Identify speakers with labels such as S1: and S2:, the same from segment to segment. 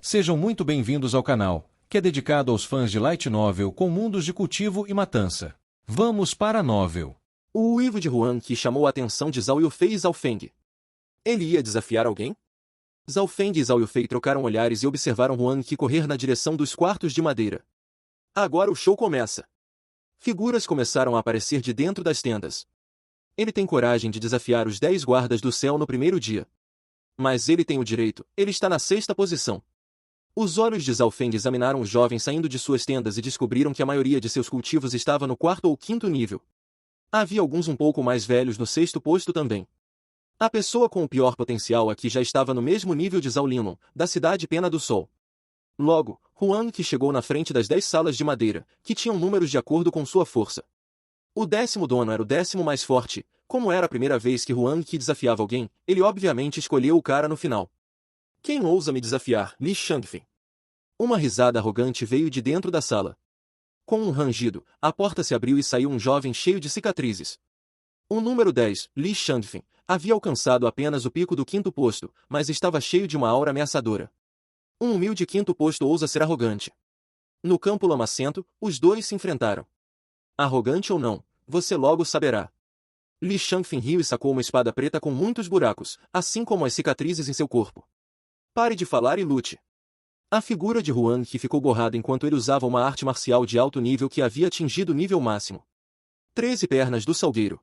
S1: Sejam muito bem-vindos ao canal, que é dedicado aos fãs de Light Novel com mundos de cultivo e matança. Vamos para a novel.
S2: O uivo de Huang Qi chamou a atenção de Zhao Yufei e Zhao Feng. Ele ia desafiar alguém? Zhao Feng e Zhao Yufei trocaram olhares e observaram Huang Qi correr na direção dos quartos de madeira. Agora o show começa. Figuras começaram a aparecer de dentro das tendas. Ele tem coragem de desafiar os 10 guardas do céu no primeiro dia. Mas ele tem o direito, ele está na 6ª posição. Os olhos de Zhao Feng examinaram os jovens saindo de suas tendas e descobriram que a maioria de seus cultivos estava no 4º ou 5º nível. Havia alguns um pouco mais velhos no 6º posto também. A pessoa com o pior potencial aqui já estava no mesmo nível de Zhao Linlong, da cidade Pena do Sol. Logo, Huang Qi chegou na frente das 10 salas de madeira, que tinham números de acordo com sua força. O 10º dono era o 10º mais forte. Como era a primeira vez que Huang Qi desafiava alguém, ele obviamente escolheu o cara no final. Quem ousa me desafiar? Li Shangfeng. Uma risada arrogante veio de dentro da sala. Com um rangido, a porta se abriu e saiu um jovem cheio de cicatrizes. O número 10, Li Shangfeng, havia alcançado apenas o pico do 5º posto, mas estava cheio de uma aura ameaçadora. Um humilde 5º posto ousa ser arrogante. No campo lamacento, os dois se enfrentaram. Arrogante ou não, você logo saberá. Li Shangfeng riu e sacou uma espada preta com muitos buracos, assim como as cicatrizes em seu corpo. Pare de falar e lute. A figura de Huang Qi ficou borrada enquanto ele usava uma arte marcial de alto nível que havia atingido o nível máximo. 13 pernas do salgueiro.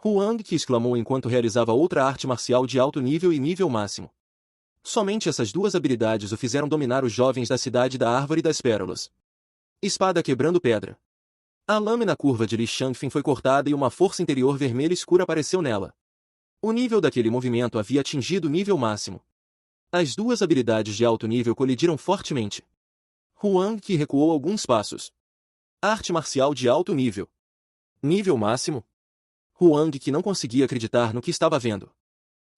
S2: Huang Qi exclamou enquanto realizava outra arte marcial de alto nível e nível máximo. Somente essas duas habilidades o fizeram dominar os jovens da cidade da Árvore das Pérolas. Espada quebrando pedra. A lâmina curva de Li Shangfeng foi cortada e uma força interior vermelha escura apareceu nela. O nível daquele movimento havia atingido o nível máximo. As duas habilidades de alto nível colidiram fortemente. Huang Qi recuou alguns passos. Arte marcial de alto nível. Nível máximo? Huang Qi não conseguia acreditar no que estava vendo.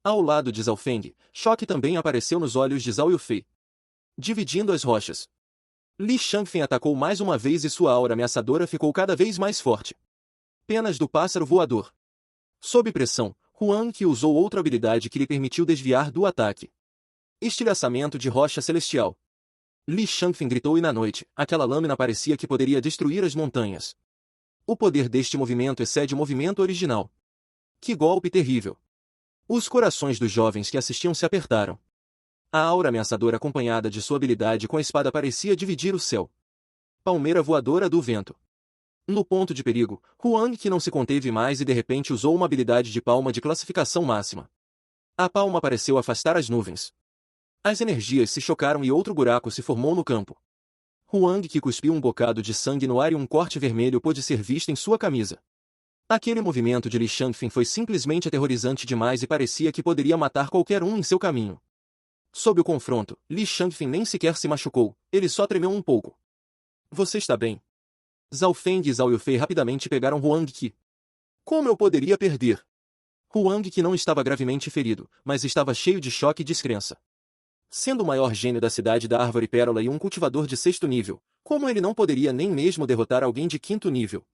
S2: Ao lado de Zhao Feng, choque também apareceu nos olhos de Zhao Yufei. Dividindo as rochas. Li Shangfeng atacou mais uma vez e sua aura ameaçadora ficou cada vez mais forte. Penas do pássaro voador. Sob pressão, Huang Qi usou outra habilidade que lhe permitiu desviar do ataque. Estilhaçamento de rocha celestial. Li Shangfeng gritou e na noite, aquela lâmina parecia que poderia destruir as montanhas. O poder deste movimento excede o movimento original. Que golpe terrível! Os corações dos jovens que assistiam se apertaram. A aura ameaçadora acompanhada de sua habilidade com a espada parecia dividir o céu. Palmeira voadora do vento. No ponto de perigo, Huang Qi não se conteve mais e de repente usou uma habilidade de palma de classificação máxima. A palma pareceu afastar as nuvens. As energias se chocaram e outro buraco se formou no campo. Huang Qi cuspiu um bocado de sangue no ar e um corte vermelho pôde ser visto em sua camisa. Aquele movimento de Li Shangfeng foi simplesmente aterrorizante demais e parecia que poderia matar qualquer um em seu caminho. Sob o confronto, Li Shangfeng nem sequer se machucou, ele só tremeu um pouco. Você está bem? Zhao Feng e Zhao Yufei rapidamente pegaram Huang Qi. Como eu poderia perder? Huang Qi não estava gravemente ferido, mas estava cheio de choque e descrença. Sendo o maior gênio da cidade da Árvore Pérola e um cultivador de 6º nível, como ele não poderia nem mesmo derrotar alguém de 5º nível?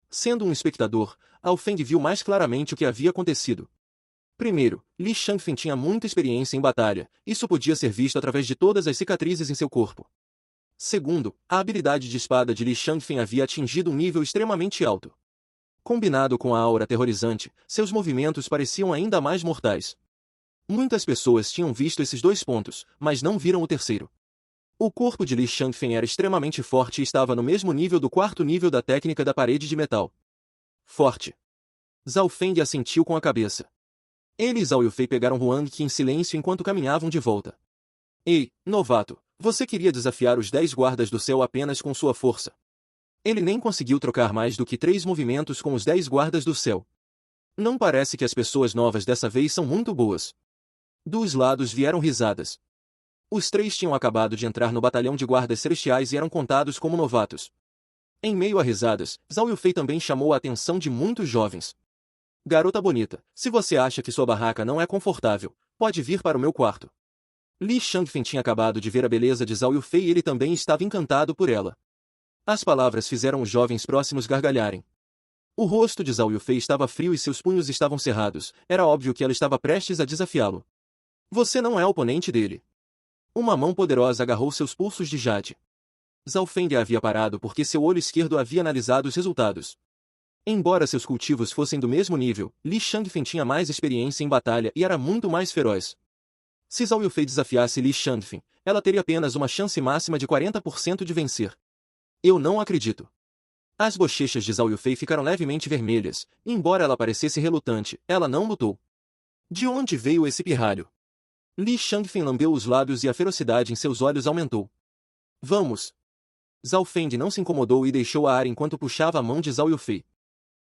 S2: Sendo um espectador, Zhao Feng viu mais claramente o que havia acontecido. Primeiro, Li Shangfeng tinha muita experiência em batalha, isso podia ser visto através de todas as cicatrizes em seu corpo. Segundo, a habilidade de espada de Li Shangfeng havia atingido um nível extremamente alto. Combinado com a aura aterrorizante, seus movimentos pareciam ainda mais mortais. Muitas pessoas tinham visto esses 2 pontos, mas não viram o terceiro. O corpo de Li Shangfeng era extremamente forte e estava no mesmo nível do 4º nível da técnica da parede de metal. Forte. Zhao Feng assentiu com a cabeça. Ele e Zhao Yufei pegaram Huang Qi em silêncio enquanto caminhavam de volta. Ei, novato, você queria desafiar os 10 guardas do céu apenas com sua força. Ele nem conseguiu trocar mais do que 3 movimentos com os 10 guardas do céu. Não parece que as pessoas novas dessa vez são muito boas. Dos lados vieram risadas. Os 3 tinham acabado de entrar no batalhão de guardas celestiais e eram contados como novatos. Em meio a risadas, Zhao Yufei também chamou a atenção de muitos jovens. Garota bonita, se você acha que sua barraca não é confortável, pode vir para o meu quarto. Li Shangfeng tinha acabado de ver a beleza de Zhao Yufei e ele também estava encantado por ela. As palavras fizeram os jovens próximos gargalharem. O rosto de Zhao Yufei estava frio e seus punhos estavam cerrados, era óbvio que ela estava prestes a desafiá-lo. Você não é oponente dele. Uma mão poderosa agarrou seus pulsos de Jade. Zhao Feng havia parado porque seu olho esquerdo havia analisado os resultados. Embora seus cultivos fossem do mesmo nível, Li Shangfeng tinha mais experiência em batalha e era muito mais feroz. Se Zhao Yufei desafiasse Li Shangfeng, ela teria apenas uma chance máxima de 40% de vencer. Eu não acredito. As bochechas de Zhao Yufei ficaram levemente vermelhas, e embora ela parecesse relutante, ela não lutou. De onde veio esse pirralho? Li Shangfeng lambeu os lábios e a ferocidade em seus olhos aumentou. Vamos! Zhao Feng não se incomodou e deixou a ar enquanto puxava a mão de Zhao Yufei.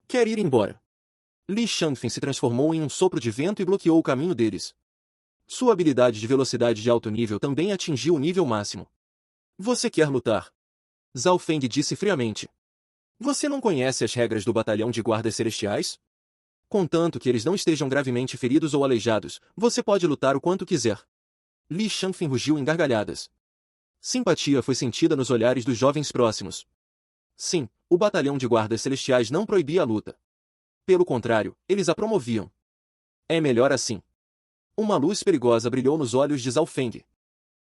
S2: Quer ir embora? Li Shangfeng se transformou em um sopro de vento e bloqueou o caminho deles. Sua habilidade de velocidade de alto nível também atingiu o nível máximo. Você quer lutar? Zhao Feng disse friamente. Você não conhece as regras do batalhão de guardas celestiais? Contanto que eles não estejam gravemente feridos ou aleijados, você pode lutar o quanto quiser. Li Shangfeng rugiu em gargalhadas. Simpatia foi sentida nos olhares dos jovens próximos. Sim, o batalhão de guardas celestiais não proibia a luta. Pelo contrário, eles a promoviam. É melhor assim. Uma luz perigosa brilhou nos olhos de Zhao Feng.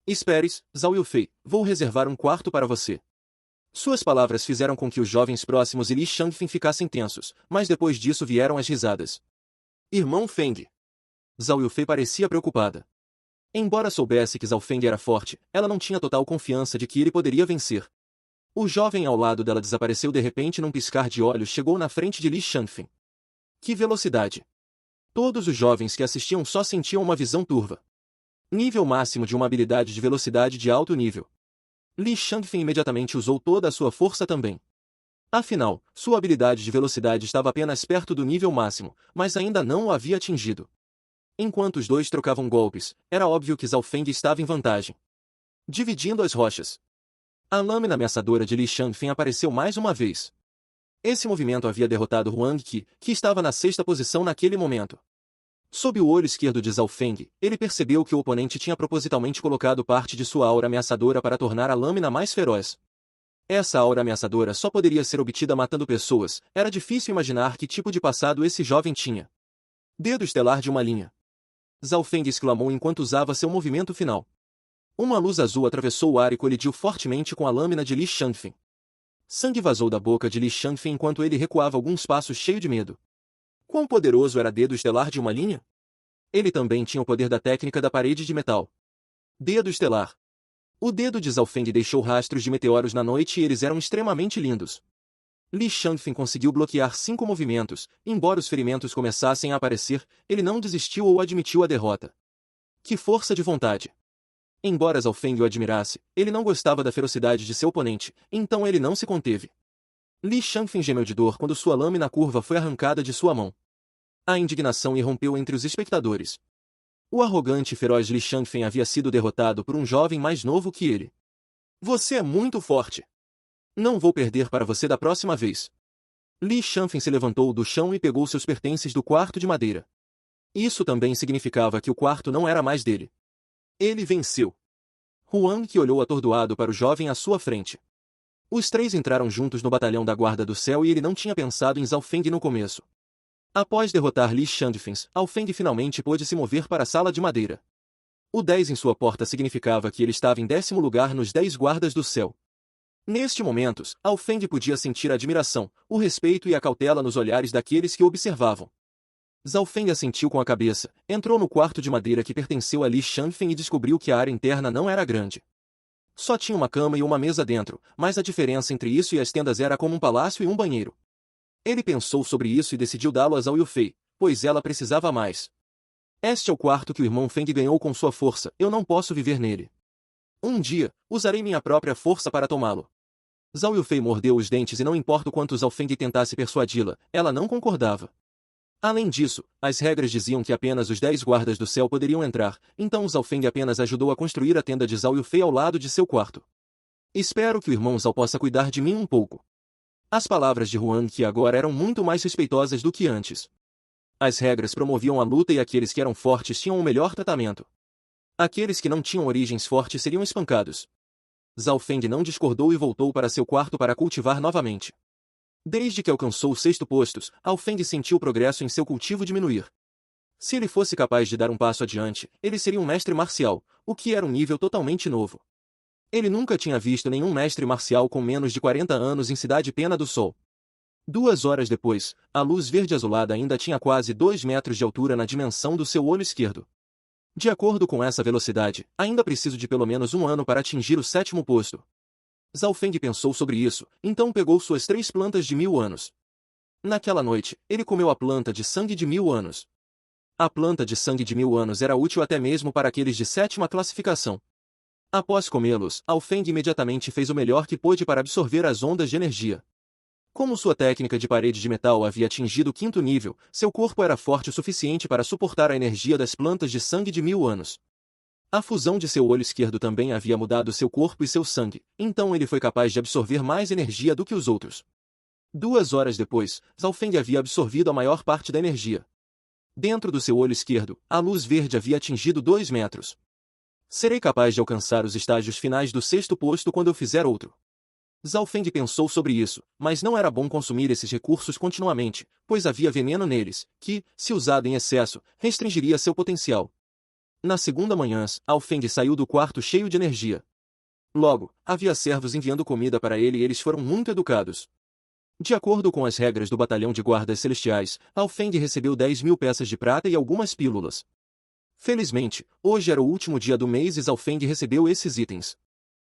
S2: Esperes, Zhao Yufei, vou reservar um quarto para você. Suas palavras fizeram com que os jovens próximos e Li Shangfeng ficassem tensos, mas depois disso vieram as risadas. Irmão Feng. Zhao Yufei parecia preocupada. Embora soubesse que Zhao Feng era forte, ela não tinha total confiança de que ele poderia vencer. O jovem ao lado dela desapareceu de repente num piscar de olhos chegou na frente de Li Shangfeng. Que velocidade! Todos os jovens que assistiam só sentiam uma visão turva. Nível máximo de uma habilidade de velocidade de alto nível. Li Shangfeng imediatamente usou toda a sua força também. Afinal, sua habilidade de velocidade estava apenas perto do nível máximo, mas ainda não o havia atingido. Enquanto os dois trocavam golpes, era óbvio que Zhao Feng estava em vantagem. Dividindo as rochas. A lâmina ameaçadora de Li Shangfeng apareceu mais uma vez. Esse movimento havia derrotado Huang Qi, que estava na sexta posição naquele momento. Sob o olho esquerdo de Zhao Feng, ele percebeu que o oponente tinha propositalmente colocado parte de sua aura ameaçadora para tornar a lâmina mais feroz. Essa aura ameaçadora só poderia ser obtida matando pessoas, era difícil imaginar que tipo de passado esse jovem tinha. Dedo estelar de uma linha. Zhao Feng exclamou enquanto usava seu movimento final. Uma luz azul atravessou o ar e colidiu fortemente com a lâmina de Li Shangfeng. Sangue vazou da boca de Li Shangfeng enquanto ele recuava alguns passos cheio de medo. Quão poderoso era dedo estelar de uma linha? Ele também tinha o poder da técnica da parede de metal. Dedo estelar. O dedo de Zhao Feng deixou rastros de meteoros na noite e eles eram extremamente lindos. Li Shangfeng conseguiu bloquear 5 movimentos, embora os ferimentos começassem a aparecer, ele não desistiu ou admitiu a derrota. Que força de vontade! Embora Zhao Feng o admirasse, ele não gostava da ferocidade de seu oponente, então ele não se conteve. Li Shangfeng gemeu de dor quando sua lâmina curva foi arrancada de sua mão. A indignação irrompeu entre os espectadores. O arrogante e feroz Li Shangfeng havia sido derrotado por um jovem mais novo que ele. Você é muito forte. Não vou perder para você da próxima vez. Li Shangfeng se levantou do chão e pegou seus pertences do quarto de madeira. Isso também significava que o quarto não era mais dele. Ele venceu. Huang Qi olhou atordoado para o jovem à sua frente. Os três entraram juntos no batalhão da Guarda do Céu e ele não tinha pensado em Zhao Feng no começo. Após derrotar Li Shangfeng, Zhao Feng finalmente pôde se mover para a sala de madeira. O 10 em sua porta significava que ele estava em 10º lugar nos 10 Guardas do Céu. Neste momento, Zhao Feng podia sentir a admiração, o respeito e a cautela nos olhares daqueles que o observavam. Zhao Feng assentiu com a cabeça, entrou no quarto de madeira que pertenceu a Li Shangfeng e descobriu que a área interna não era grande. Só tinha uma cama e uma mesa dentro, mas a diferença entre isso e as tendas era como um palácio e um banheiro. Ele pensou sobre isso e decidiu dá-lo a Zhao Yufei, pois ela precisava mais. Este é o quarto que o irmão Feng ganhou com sua força, eu não posso viver nele. Um dia, usarei minha própria força para tomá-lo. Zhao Yufei mordeu os dentes e não importa o quanto Zhao Feng tentasse persuadi-la, ela não concordava. Além disso, as regras diziam que apenas os 10 guardas do céu poderiam entrar, então Zhao Feng apenas ajudou a construir a tenda de Zhao Yufei ao lado de seu quarto. Espero que o irmão Zhao possa cuidar de mim um pouco. As palavras de Huang Qi agora eram muito mais respeitosas do que antes. As regras promoviam a luta e aqueles que eram fortes tinham o melhor tratamento. Aqueles que não tinham origens fortes seriam espancados. Zhao Feng não discordou e voltou para seu quarto para cultivar novamente. Desde que alcançou o 6º posto, Zhao Feng sentiu o progresso em seu cultivo diminuir. Se ele fosse capaz de dar um passo adiante, ele seria um mestre marcial, o que era um nível totalmente novo. Ele nunca tinha visto nenhum mestre marcial com menos de 40 anos em Cidade Pena do Sol. 2 horas depois, a luz verde azulada ainda tinha quase 2 metros de altura na dimensão do seu olho esquerdo. De acordo com essa velocidade, ainda preciso de pelo menos 1 ano para atingir o 7º posto. Zhao Feng pensou sobre isso, então pegou suas 3 plantas de 1000 anos. Naquela noite, ele comeu a planta de sangue de 1000 anos. A planta de sangue de 1000 anos era útil até mesmo para aqueles de 7ª classificação. Após comê-los, Zhao Feng imediatamente fez o melhor que pôde para absorver as ondas de energia. Como sua técnica de parede de metal havia atingido o 5º nível, seu corpo era forte o suficiente para suportar a energia das plantas de sangue de 1000 anos. A fusão de seu olho esquerdo também havia mudado seu corpo e seu sangue, então ele foi capaz de absorver mais energia do que os outros. 2 horas depois, Zhao Feng havia absorvido a maior parte da energia. Dentro do seu olho esquerdo, a luz verde havia atingido 2 metros. Serei capaz de alcançar os estágios finais do 6º posto quando eu fizer outro. Zhao Feng pensou sobre isso, mas não era bom consumir esses recursos continuamente, pois havia veneno neles, que, se usado em excesso, restringiria seu potencial. Na segunda manhã, Zhao Feng saiu do quarto cheio de energia. Logo, havia servos enviando comida para ele e eles foram muito educados. De acordo com as regras do batalhão de guardas celestiais, Zhao Feng recebeu 10.000 peças de prata e algumas pílulas. Felizmente, hoje era o último dia do mês e Zhao Feng recebeu esses itens.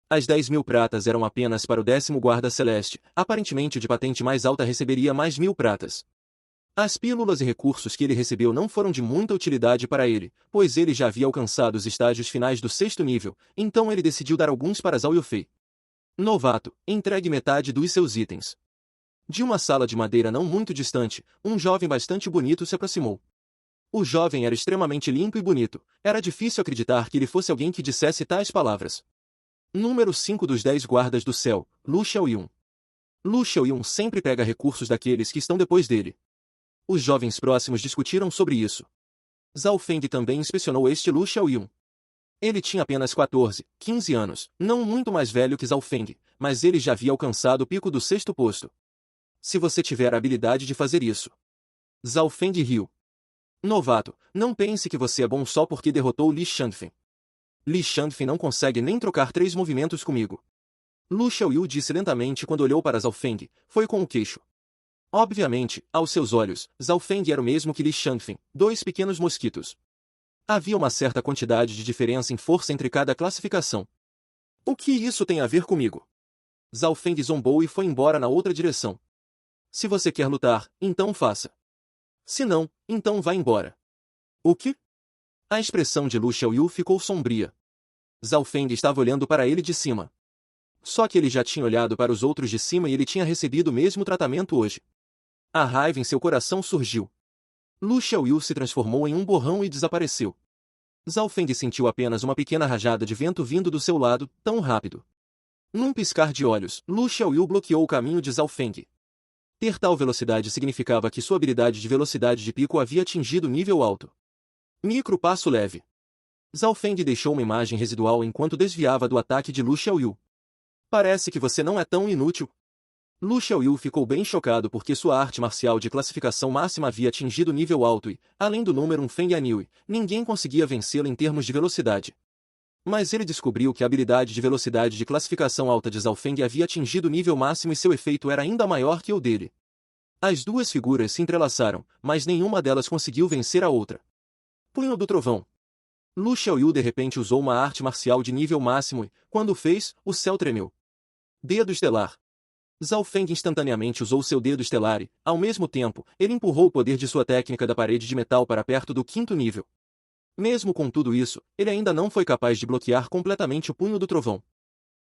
S2: As 10.000 pratas eram apenas para o 10º guarda celeste, aparentemente o de patente mais alta receberia mais 1.000 pratas. As pílulas e recursos que ele recebeu não foram de muita utilidade para ele, pois ele já havia alcançado os estágios finais do 6º nível, então ele decidiu dar alguns para Zhao Yufei. Novato, entregue metade dos seus itens. De uma sala de madeira não muito distante, um jovem bastante bonito se aproximou. O jovem era extremamente limpo e bonito, era difícil acreditar que ele fosse alguém que dissesse tais palavras. Número 5 dos 10 guardas do céu, Lu Xiaoyun. Lu Xiaoyun sempre pega recursos daqueles que estão depois dele. Os jovens próximos discutiram sobre isso. Zhao Feng também inspecionou este Lu Xiaoyun. Ele tinha apenas 14, 15 anos, não muito mais velho que Zhao Feng, mas ele já havia alcançado o pico do 6º posto. Se você tiver a habilidade de fazer isso. Zhao Feng riu. Novato, não pense que você é bom só porque derrotou Li Shanfen. Li Shanfen não consegue nem trocar 3 movimentos comigo. Lu Xiaoyu disse lentamente quando olhou para Zhao Feng, foi com o queixo. Obviamente, aos seus olhos, Zhao Feng era o mesmo que Li Shanfen, 2 pequenos mosquitos. Havia uma certa quantidade de diferença em força entre cada classificação. O que isso tem a ver comigo? Zhao Feng zombou e foi embora na outra direção. Se você quer lutar, então faça. Se não, então vá embora. O que? A expressão de Lu Xiaoyu ficou sombria. Zhao Feng estava olhando para ele de cima. Só que ele já tinha olhado para os outros de cima e ele tinha recebido o mesmo tratamento hoje. A raiva em seu coração surgiu. Lu Xiaoyu se transformou em um borrão e desapareceu. Zhao Feng sentiu apenas uma pequena rajada de vento vindo do seu lado, tão rápido. Num piscar de olhos, Lu Xiaoyu bloqueou o caminho de Zhao Feng. Ter tal velocidade significava que sua habilidade de velocidade de pico havia atingido nível alto. Micro passo leve. Zhao Feng deixou uma imagem residual enquanto desviava do ataque de Lu Xiaoyu. Parece que você não é tão inútil. Lu Xiaoyu ficou bem chocado porque sua arte marcial de classificação máxima havia atingido nível alto e, além do número 1 Feng Yanui, ninguém conseguia vencê-lo em termos de velocidade. Mas ele descobriu que a habilidade de velocidade de classificação alta de Zhao Feng havia atingido nível máximo e seu efeito era ainda maior que o dele. As duas figuras se entrelaçaram, mas nenhuma delas conseguiu vencer a outra. Punho do Trovão. Lu Xiaoyu de repente usou uma arte marcial de nível máximo e, quando o fez, o céu tremeu. Dedo Estelar. Zhao Feng instantaneamente usou seu dedo estelar e, ao mesmo tempo, ele empurrou o poder de sua técnica da parede de metal para perto do 5º nível. Mesmo com tudo isso, ele ainda não foi capaz de bloquear completamente o Punho do Trovão.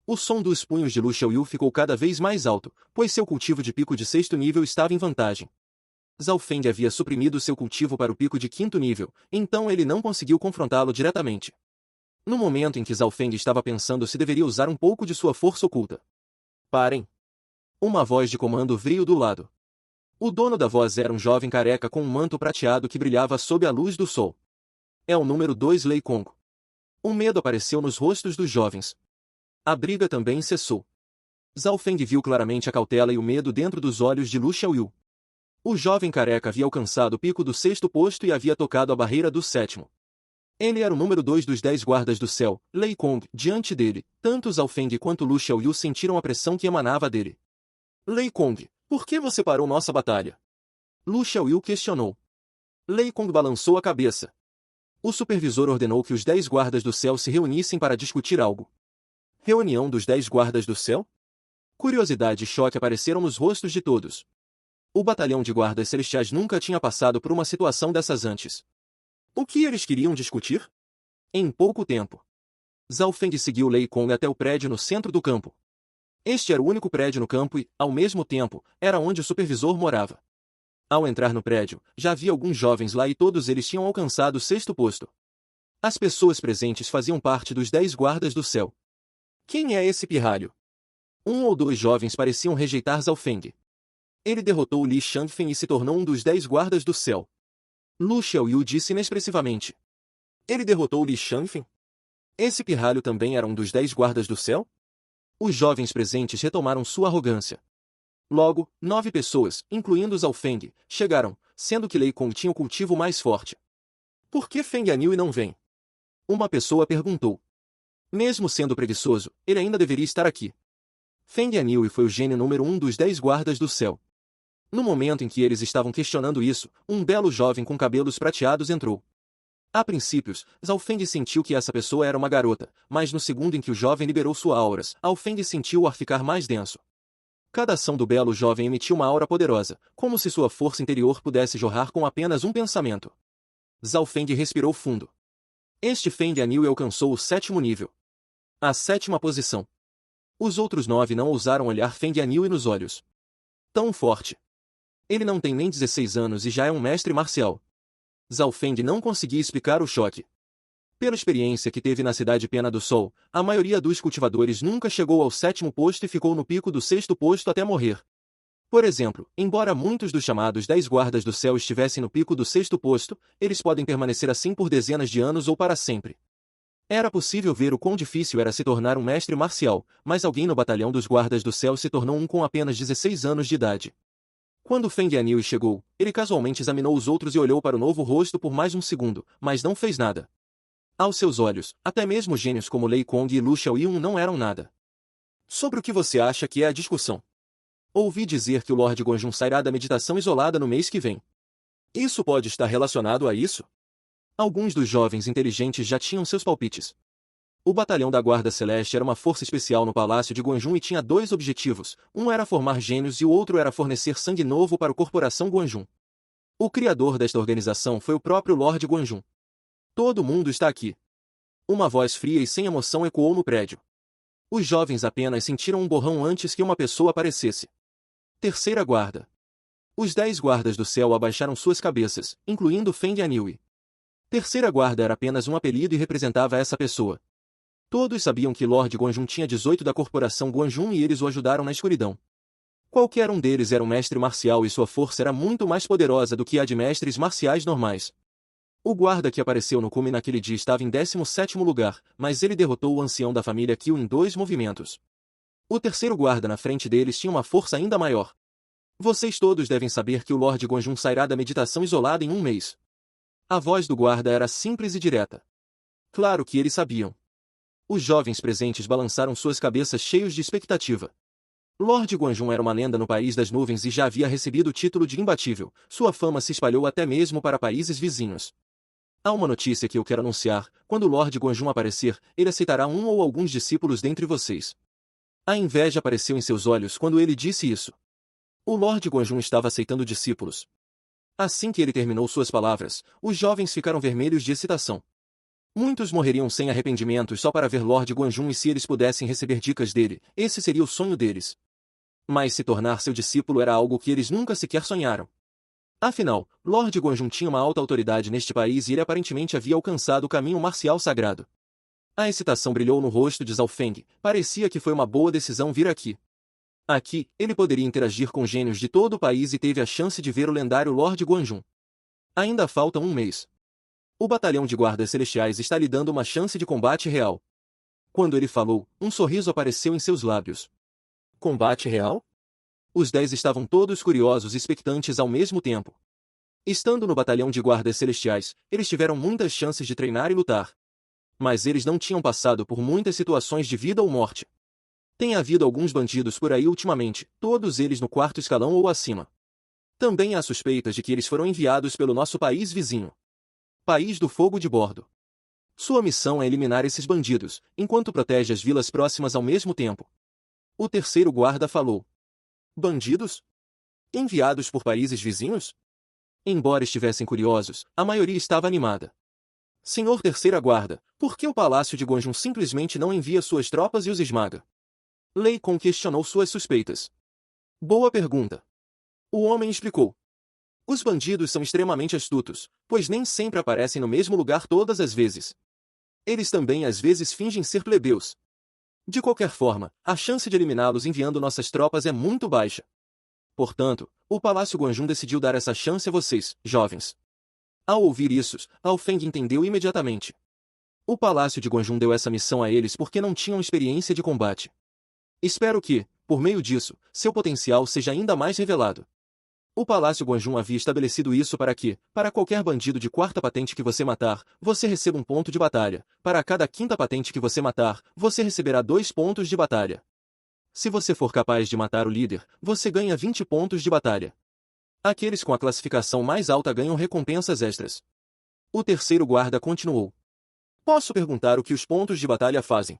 S2: O som dos punhos de Lu Xiaoyu ficou cada vez mais alto, pois seu cultivo de pico de 6º nível estava em vantagem. Zhao Feng havia suprimido seu cultivo para o pico de 5º nível, então ele não conseguiu confrontá-lo diretamente. No momento em que Zhao Feng estava pensando se deveria usar um pouco de sua força oculta. Parem! Uma voz de comando veio do lado. O dono da voz era um jovem careca com um manto prateado que brilhava sob a luz do sol. É o número 2 Lei Kong. O medo apareceu nos rostos dos jovens. A briga também cessou. Zhao Feng viu claramente a cautela e o medo dentro dos olhos de Lu Xiaoyu. O jovem careca havia alcançado o pico do 6º posto e havia tocado a barreira do 7º. Ele era o número 2 dos 10 guardas do céu, Lei Kong. Diante dele, tanto Zhao Feng quanto Lu Xiaoyu sentiram a pressão que emanava dele. Lei Kong, por que você parou nossa batalha? Lu Xiaoyu questionou. Lei Kong balançou a cabeça. O supervisor ordenou que os 10 guardas do céu se reunissem para discutir algo. Reunião dos 10 guardas do céu? Curiosidade e choque apareceram nos rostos de todos. O batalhão de guardas celestiais nunca tinha passado por uma situação dessas antes. O que eles queriam discutir? Em pouco tempo, Zhao Feng seguiu Lei Kong até o prédio no centro do campo. Este era o único prédio no campo e, ao mesmo tempo, era onde o supervisor morava. Ao entrar no prédio, já havia alguns jovens lá e todos eles tinham alcançado o 6º posto. As pessoas presentes faziam parte dos 10 guardas do céu. Quem é esse pirralho? 1 ou 2 jovens pareciam rejeitar Zhao Feng. Ele derrotou Li Shangfen e se tornou um dos 10 guardas do céu. Lu Xiaoyu disse inexpressivamente. Ele derrotou Li Shangfen? Esse pirralho também era um dos 10 guardas do céu? Os jovens presentes retomaram sua arrogância. Logo, 9 pessoas, incluindo Zhao Feng, chegaram, sendo que Lei Kong tinha o cultivo mais forte. Por que Feng Anil não vem? Uma pessoa perguntou. Mesmo sendo preguiçoso, ele ainda deveria estar aqui. Feng Anil foi o gênio número 1 dos 10 guardas do céu. No momento em que eles estavam questionando isso, um belo jovem com cabelos prateados entrou. A princípios, Zhao Feng sentiu que essa pessoa era uma garota, mas no segundo em que o jovem liberou sua auras, Zhao Feng sentiu o ar ficar mais denso. Cada ação do belo jovem emitiu uma aura poderosa, como se sua força interior pudesse jorrar com apenas um pensamento. Zhao Feng respirou fundo. Este Feng Anil alcançou o 7º nível. A 7ª posição. Os outros 9 não ousaram olhar Feng Anil nos olhos. Tão forte. Ele não tem nem 16 anos e já é um mestre marcial. Zhao Feng não conseguia explicar o choque. Pela experiência que teve na cidade Pena do Sol, a maioria dos cultivadores nunca chegou ao 7º posto e ficou no pico do 6º posto até morrer. Por exemplo, embora muitos dos chamados 10 guardas do céu estivessem no pico do 6º posto, eles podem permanecer assim por dezenas de anos ou para sempre. Era possível ver o quão difícil era se tornar um mestre marcial, mas alguém no batalhão dos guardas do céu se tornou um com apenas 16 anos de idade. Quando Feng Anil chegou, ele casualmente examinou os outros e olhou para o novo rosto por mais um segundo, mas não fez nada. Aos seus olhos, até mesmo gênios como Lei Kong e Lu Xiaoyu não eram nada. Sobre o que você acha que é a discussão? Ouvi dizer que o Lord Guanjun sairá da meditação isolada no mês que vem. Isso pode estar relacionado a isso? Alguns dos jovens inteligentes já tinham seus palpites. O batalhão da Guarda Celeste era uma força especial no Palácio de Guanjun e tinha 2 objetivos, um era formar gênios e o outro era fornecer sangue novo para a Corporação Guanjun. O criador desta organização foi o próprio Lord Guanjun. Todo mundo está aqui. Uma voz fria e sem emoção ecoou no prédio. Os jovens apenas sentiram um borrão antes que uma pessoa aparecesse. Terceira guarda. Os 10 guardas do céu abaixaram suas cabeças, incluindo Feng Anil. Terceira guarda era apenas um apelido e representava essa pessoa. Todos sabiam que Lord Guanjun tinha 18 da corporação Guanjun e eles o ajudaram na escuridão. Qualquer um deles era um mestre marcial e sua força era muito mais poderosa do que a de mestres marciais normais. O guarda que apareceu no cume naquele dia estava em 17º lugar, mas ele derrotou o ancião da família Qiu em 2 movimentos. O terceiro guarda na frente deles tinha uma força ainda maior. Vocês todos devem saber que o Lord Guanjun sairá da meditação isolada em um mês. A voz do guarda era simples e direta. Claro que eles sabiam. Os jovens presentes balançaram suas cabeças cheios de expectativa. Lord Guanjun era uma lenda no País das Nuvens e já havia recebido o título de imbatível. Sua fama se espalhou até mesmo para países vizinhos. Há uma notícia que eu quero anunciar. Quando o Lord Guanjun aparecer, ele aceitará um ou alguns discípulos dentre vocês. A inveja apareceu em seus olhos quando ele disse isso. O Lord Guanjun estava aceitando discípulos. Assim que ele terminou suas palavras, os jovens ficaram vermelhos de excitação. Muitos morreriam sem arrependimentos só para ver Lord Guanjun e se eles pudessem receber dicas dele, esse seria o sonho deles. Mas se tornar seu discípulo era algo que eles nunca sequer sonharam. Afinal, Lord Guanjun tinha uma alta autoridade neste país e ele aparentemente havia alcançado o caminho marcial sagrado. A excitação brilhou no rosto de Zhao Feng, parecia que foi uma boa decisão vir aqui. Aqui, ele poderia interagir com gênios de todo o país e teve a chance de ver o lendário Lord Guanjun. Ainda falta um mês. O batalhão de guardas celestiais está lhe dando uma chance de combate real. Quando ele falou, um sorriso apareceu em seus lábios. Combate real? Os 10 estavam todos curiosos e expectantes ao mesmo tempo. Estando no batalhão de guardas celestiais, eles tiveram muitas chances de treinar e lutar. Mas eles não tinham passado por muitas situações de vida ou morte. Tem havido alguns bandidos por aí ultimamente, todos eles no quarto escalão ou acima. Também há suspeitas de que eles foram enviados pelo nosso país vizinho. País do Fogo de Bordo. Sua missão é eliminar esses bandidos, enquanto protege as vilas próximas ao mesmo tempo. O terceiro guarda falou. Bandidos? Enviados por países vizinhos? Embora estivessem curiosos, a maioria estava animada. Senhor Terceira Guarda, por que o Palácio de Gonjun simplesmente não envia suas tropas e os esmaga? Lei Con questionou suas suspeitas. Boa pergunta. O homem explicou. Os bandidos são extremamente astutos, pois nem sempre aparecem no mesmo lugar todas as vezes. Eles também às vezes fingem ser plebeus. De qualquer forma, a chance de eliminá-los enviando nossas tropas é muito baixa. Portanto, o Palácio Guanjun decidiu dar essa chance a vocês, jovens. Ao ouvir isso, Ao Feng entendeu imediatamente. O Palácio de Guanjun deu essa missão a eles porque não tinham experiência de combate. Espero que, por meio disso, seu potencial seja ainda mais revelado. O Palácio Guanjun havia estabelecido isso para que, para qualquer bandido de quarta patente que você matar, você receba um ponto de batalha. Para cada quinta patente que você matar, você receberá 2 pontos de batalha. Se você for capaz de matar o líder, você ganha 20 pontos de batalha. Aqueles com a classificação mais alta ganham recompensas extras. O terceiro guarda continuou. Posso perguntar o que os pontos de batalha fazem?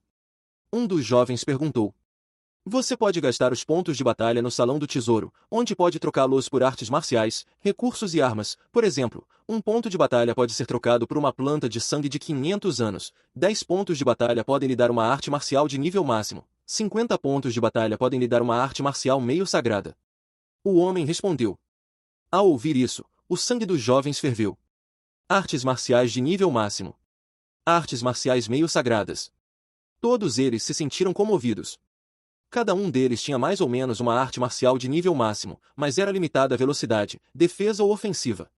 S2: Um dos jovens perguntou. Você pode gastar os pontos de batalha no Salão do Tesouro, onde pode trocá-los por artes marciais, recursos e armas. Por exemplo, um ponto de batalha pode ser trocado por uma planta de sangue de 500 anos. 10 pontos de batalha podem lhe dar uma arte marcial de nível máximo. 50 pontos de batalha podem lhe dar uma arte marcial meio sagrada. O homem respondeu. Ao ouvir isso, o sangue dos jovens ferveu. Artes marciais de nível máximo. Artes marciais meio sagradas. Todos eles se sentiram comovidos. Cada um deles tinha mais ou menos uma arte marcial de nível máximo, mas era limitada à velocidade, defesa ou ofensiva.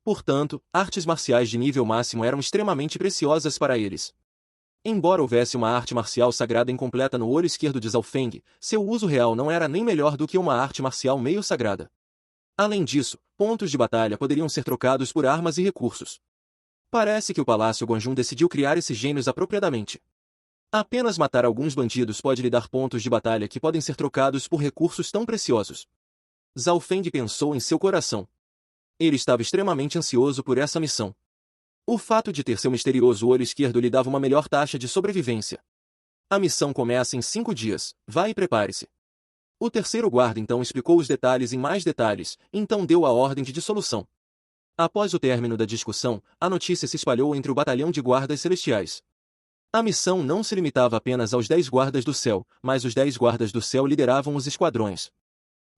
S2: Portanto, artes marciais de nível máximo eram extremamente preciosas para eles. Embora houvesse uma arte marcial sagrada incompleta no olho esquerdo de Zhao Feng, seu uso real não era nem melhor do que uma arte marcial meio sagrada. Além disso, pontos de batalha poderiam ser trocados por armas e recursos. Parece que o Palácio Guanjun decidiu criar esses gênios apropriadamente. Apenas matar alguns bandidos pode lhe dar pontos de batalha que podem ser trocados por recursos tão preciosos. Zhao Feng pensou em seu coração. Ele estava extremamente ansioso por essa missão. O fato de ter seu misterioso olho esquerdo lhe dava uma melhor taxa de sobrevivência. A missão começa em 5 dias, vá e prepare-se. O terceiro guarda então explicou os detalhes em mais detalhes, então deu a ordem de dissolução. Após o término da discussão, a notícia se espalhou entre o batalhão de guardas celestiais. A missão não se limitava apenas aos 10 guardas do céu, mas os 10 guardas do céu lideravam os esquadrões.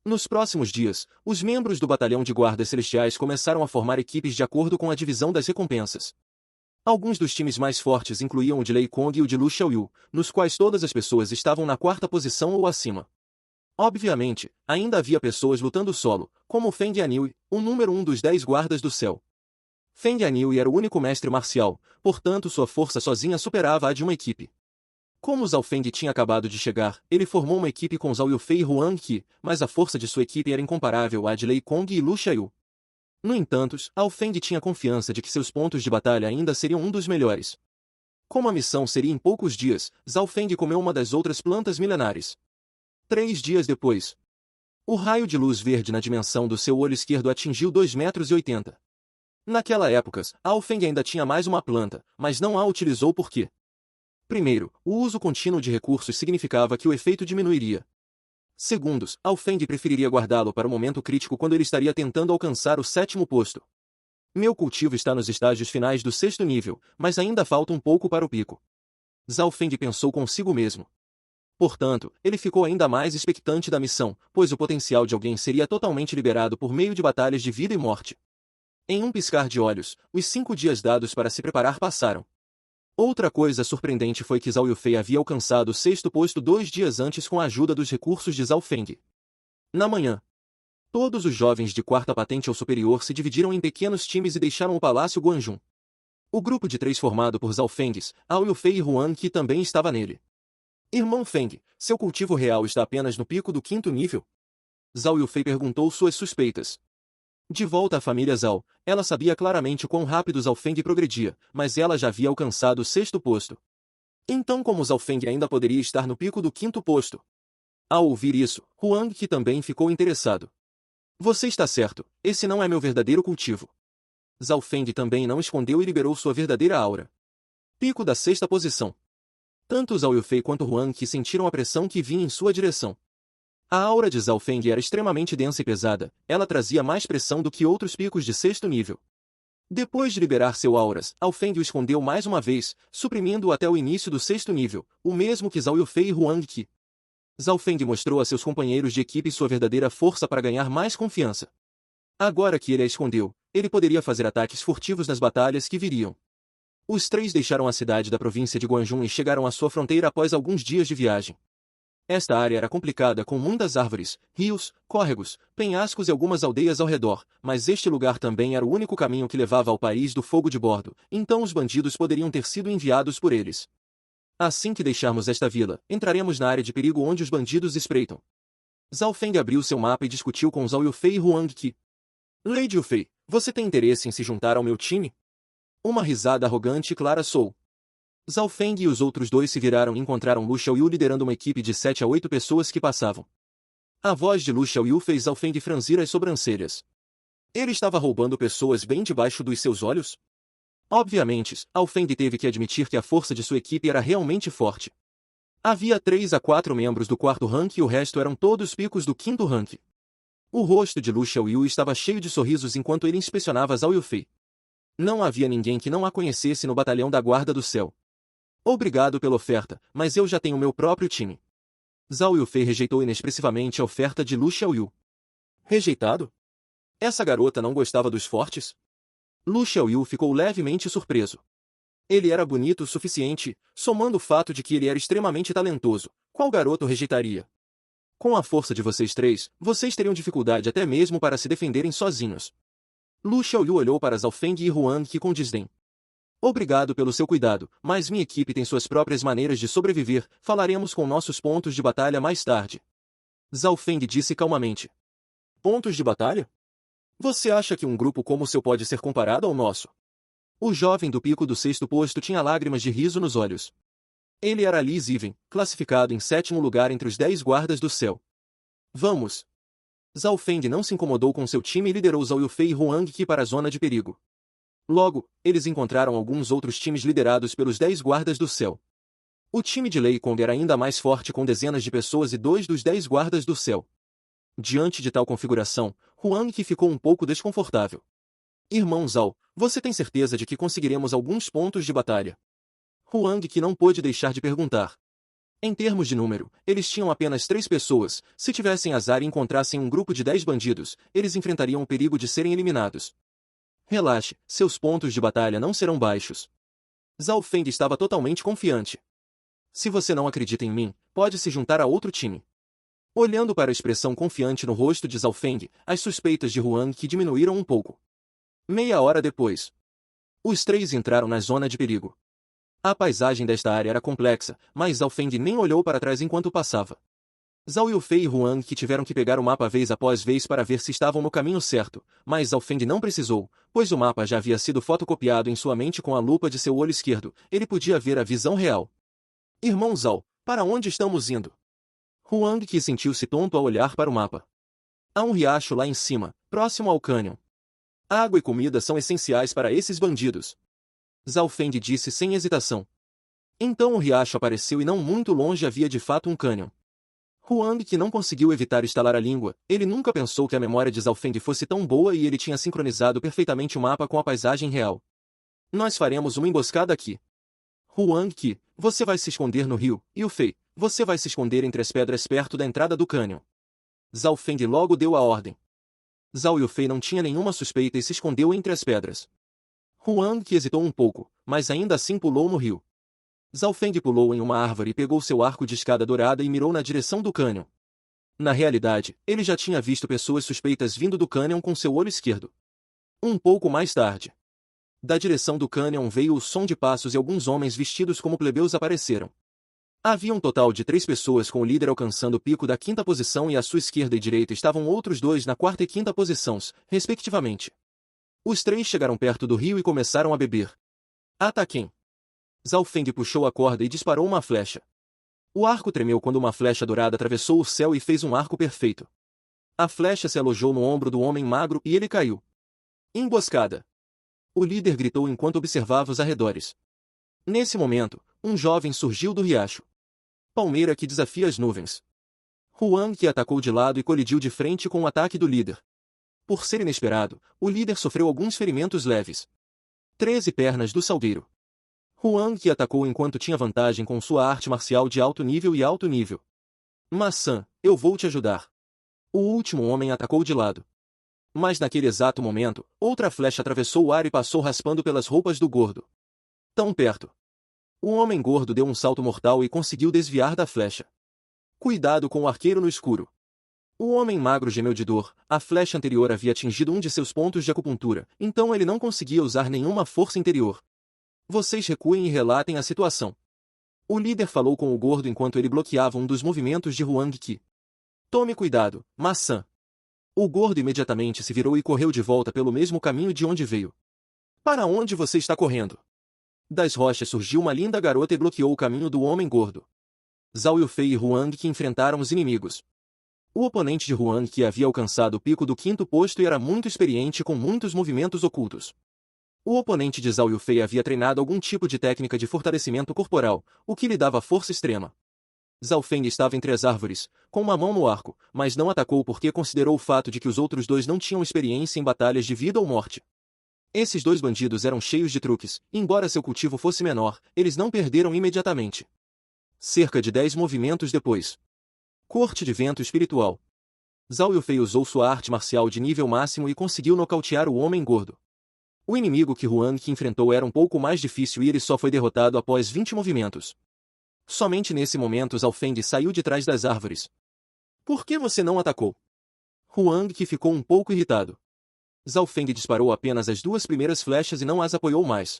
S2: Nos próximos dias, os membros do batalhão de guardas celestiais começaram a formar equipes de acordo com a divisão das recompensas. Alguns dos times mais fortes incluíam o de Lei Kong e o de Lu Xiaoyu, nos quais todas as pessoas estavam na 4ª posição ou acima. Obviamente, ainda havia pessoas lutando solo, como Feng Yanhui, o número 1 dos 10 guardas do céu. Feng Yanhui era o único mestre marcial, portanto sua força sozinha superava a de uma equipe. Como Zhao Feng tinha acabado de chegar, ele formou uma equipe com Zhao Yufei e Huang Qi, mas a força de sua equipe era incomparável à de Lei Kong e Lu Xiaoyu. No entanto, Zhao Feng tinha confiança de que seus pontos de batalha ainda seriam um dos melhores. Como a missão seria em poucos dias, Zhao Feng comeu uma das outras plantas milenares. 3 dias depois, o raio de luz verde na dimensão do seu olho esquerdo atingiu 2,80 m. Naquela época, Zhao Feng ainda tinha mais uma planta, mas não a utilizou por quê? Primeiro, o uso contínuo de recursos significava que o efeito diminuiria. Segundo, Zhao Feng preferiria guardá-lo para o momento crítico quando ele estaria tentando alcançar o 7º posto. Meu cultivo está nos estágios finais do 6º nível, mas ainda falta um pouco para o pico. Zhao Feng pensou consigo mesmo. Portanto, ele ficou ainda mais expectante da missão, pois o potencial de alguém seria totalmente liberado por meio de batalhas de vida e morte. Em um piscar de olhos, os 5 dias dados para se preparar passaram. Outra coisa surpreendente foi que Zhao Yufei havia alcançado o 6º posto 2 dias antes com a ajuda dos recursos de Zhao Feng. Na manhã, todos os jovens de 4ª patente ou superior se dividiram em pequenos times e deixaram o Palácio Guanjun. O grupo de 3 formado por Zhao Feng, Zhao Yufei e Huang Qi também estava nele. Irmão Feng, seu cultivo real está apenas no pico do 5º nível? Zhao Yufei perguntou suas suspeitas. De volta à família Zhao, ela sabia claramente quão rápido Zhao Feng progredia, mas ela já havia alcançado o 6º posto. Então como Zhao Feng ainda poderia estar no pico do 5º posto? Ao ouvir isso, Huang Qi também ficou interessado. Você está certo, esse não é meu verdadeiro cultivo. Zhao Feng também não escondeu e liberou sua verdadeira aura. Pico da 6ª posição. Tanto Zhao Yufei quanto Huang Qi sentiram a pressão que vinha em sua direção. A aura de Zhao Feng era extremamente densa e pesada, ela trazia mais pressão do que outros picos de 6º nível. Depois de liberar seu auras, Zhao Feng o escondeu mais uma vez, suprimindo-o até o início do 6º nível, o mesmo que Zhao Yufei e Huang Qi. Zhao Feng mostrou a seus companheiros de equipe sua verdadeira força para ganhar mais confiança. Agora que ele a escondeu, ele poderia fazer ataques furtivos nas batalhas que viriam. Os 3 deixaram a cidade da província de Guanjun e chegaram à sua fronteira após alguns dias de viagem. Esta área era complicada com muitas árvores, rios, córregos, penhascos e algumas aldeias ao redor, mas este lugar também era o único caminho que levava ao país do fogo de bordo, então os bandidos poderiam ter sido enviados por eles. Assim que deixarmos esta vila, entraremos na área de perigo onde os bandidos espreitam. Zhao Feng abriu seu mapa e discutiu com Zhao Yufei e Huang Qi. Lady Yufei, você tem interesse em se juntar ao meu time? Uma risada arrogante e clara soou. Zhao Feng e os outros 2 se viraram e encontraram Lu Xiaoyu liderando uma equipe de 7 a 8 pessoas que passavam. A voz de Lu Xiaoyu fez Zhao Feng franzir as sobrancelhas. Ele estava roubando pessoas bem debaixo dos seus olhos? Obviamente, Zhao Feng teve que admitir que a força de sua equipe era realmente forte. Havia 3 a 4 membros do 4º rank e o resto eram todos picos do 5º rank. O rosto de Lu Xiaoyu estava cheio de sorrisos enquanto ele inspecionava Zhao Yufei. Não havia ninguém que não a conhecesse no batalhão da Guarda do Céu. Obrigado pela oferta, mas eu já tenho meu próprio time. Zhao Yufei rejeitou inexpressivamente a oferta de Lu Xiaoyu. Rejeitado? Essa garota não gostava dos fortes? Lu Xiaoyu ficou levemente surpreso. Ele era bonito o suficiente, somando o fato de que ele era extremamente talentoso. Qual garoto rejeitaria? Com a força de vocês 3, vocês teriam dificuldade até mesmo para se defenderem sozinhos. Lu Xiaoyu olhou para Zhao Feng e Huang Qi com desdém. Obrigado pelo seu cuidado, mas minha equipe tem suas próprias maneiras de sobreviver, falaremos com nossos pontos de batalha mais tarde. Zhao Feng disse calmamente. Pontos de batalha? Você acha que um grupo como o seu pode ser comparado ao nosso? O jovem do pico do 6º posto tinha lágrimas de riso nos olhos. Ele era Li Ziven, classificado em 7º lugar entre os 10 guardas do céu. Vamos! Zhao Feng não se incomodou com seu time e liderou Zhao Yufei e Huang Qi para a zona de perigo. Logo, eles encontraram alguns outros times liderados pelos 10 guardas do céu. O time de Lei Kong era ainda mais forte com dezenas de pessoas e 2 dos 10 guardas do céu. Diante de tal configuração, Huang Qi ficou um pouco desconfortável. Irmão Zhao, você tem certeza de que conseguiremos alguns pontos de batalha? Huang Qi não pôde deixar de perguntar. Em termos de número, eles tinham apenas 3 pessoas. Se tivessem azar e encontrassem um grupo de 10 bandidos, eles enfrentariam o perigo de serem eliminados. Relaxe, seus pontos de batalha não serão baixos. Zhao Feng estava totalmente confiante. Se você não acredita em mim, pode se juntar a outro time. Olhando para a expressão confiante no rosto de Zhao Feng, as suspeitas de Huang Qi diminuíram um pouco. Meia hora depois, os 3 entraram na zona de perigo. A paisagem desta área era complexa, mas Zhao Feng nem olhou para trás enquanto passava. Zhao Yufei e Huang Qi tiveram que pegar o mapa vez após vez para ver se estavam no caminho certo, mas Zhao Feng não precisou, pois o mapa já havia sido fotocopiado em sua mente com a lupa de seu olho esquerdo, ele podia ver a visão real. Irmão Zhao, para onde estamos indo? Huang Qi sentiu-se tonto ao olhar para o mapa. Há um riacho lá em cima, próximo ao cânion. Água e comida são essenciais para esses bandidos. Zhao Feng disse sem hesitação. Então o riacho apareceu e não muito longe havia de fato um cânion. Huang Qi não conseguiu evitar estalar a língua, ele nunca pensou que a memória de Zhao Feng fosse tão boa e ele tinha sincronizado perfeitamente o mapa com a paisagem real. Nós faremos uma emboscada aqui. Huang Qi, você vai se esconder no rio, Yufei, você vai se esconder entre as pedras perto da entrada do cânion. Zhao Feng logo deu a ordem. Zhao Yufei não tinha nenhuma suspeita e se escondeu entre as pedras. Huang Qi hesitou um pouco, mas ainda assim pulou no rio. Zhao Feng pulou em uma árvore e pegou seu arco de escada dourada e mirou na direção do cânion. Na realidade, ele já tinha visto pessoas suspeitas vindo do cânion com seu olho esquerdo. Um pouco mais tarde, da direção do cânion veio o som de passos e alguns homens vestidos como plebeus apareceram. Havia um total de 3 pessoas com o líder alcançando o pico da 5ª posição e à sua esquerda e direita estavam outros 2 na 4ª e 5ª posições, respectivamente. Os 3 chegaram perto do rio e começaram a beber. Ataquem! Zhao Feng puxou a corda e disparou uma flecha. O arco tremeu quando uma flecha dourada atravessou o céu e fez um arco perfeito. A flecha se alojou no ombro do homem magro e ele caiu. Emboscada! O líder gritou enquanto observava os arredores. Nesse momento, um jovem surgiu do riacho. Palmeira que desafia as nuvens. Huang que atacou de lado e colidiu de frente com o ataque do líder. Por ser inesperado, o líder sofreu alguns ferimentos leves. 13 pernas do salgueiro. Huang que atacou enquanto tinha vantagem com sua arte marcial de alto nível e alto nível. Maçã, eu vou te ajudar. O último homem atacou de lado. Mas naquele exato momento, outra flecha atravessou o ar e passou raspando pelas roupas do gordo. Tão perto. O homem gordo deu um salto mortal e conseguiu desviar da flecha. Cuidado com o arqueiro no escuro. O homem magro gemeu de dor, a flecha anterior havia atingido um de seus pontos de acupuntura, então ele não conseguia usar nenhuma força interior. Vocês recuem e relatem a situação. O líder falou com o gordo enquanto ele bloqueava um dos movimentos de Huang Qi. Tome cuidado, maçã. O gordo imediatamente se virou e correu de volta pelo mesmo caminho de onde veio. Para onde você está correndo? Das rochas surgiu uma linda garota e bloqueou o caminho do homem gordo. Zhao Yufei e Huang Qi enfrentaram os inimigos. O oponente de Huang Qi havia alcançado o pico do 5º posto e era muito experiente com muitos movimentos ocultos. O oponente de Zhao Yufei havia treinado algum tipo de técnica de fortalecimento corporal, o que lhe dava força extrema. Zhao Feng estava entre as árvores, com uma mão no arco, mas não atacou porque considerou o fato de que os outros 2 não tinham experiência em batalhas de vida ou morte. Esses 2 bandidos eram cheios de truques, embora seu cultivo fosse menor, eles não perderam imediatamente. Cerca de 10 movimentos depois. Corte de vento espiritual. Zhao Yufei usou sua arte marcial de nível máximo e conseguiu nocautear o homem gordo. O inimigo que Huang Qi enfrentou era um pouco mais difícil e ele só foi derrotado após 20 movimentos. Somente nesse momento Zhao Feng saiu de trás das árvores. Por que você não atacou? Huang Qi ficou um pouco irritado. Zhao Feng disparou apenas as 2 primeiras flechas e não as apoiou mais.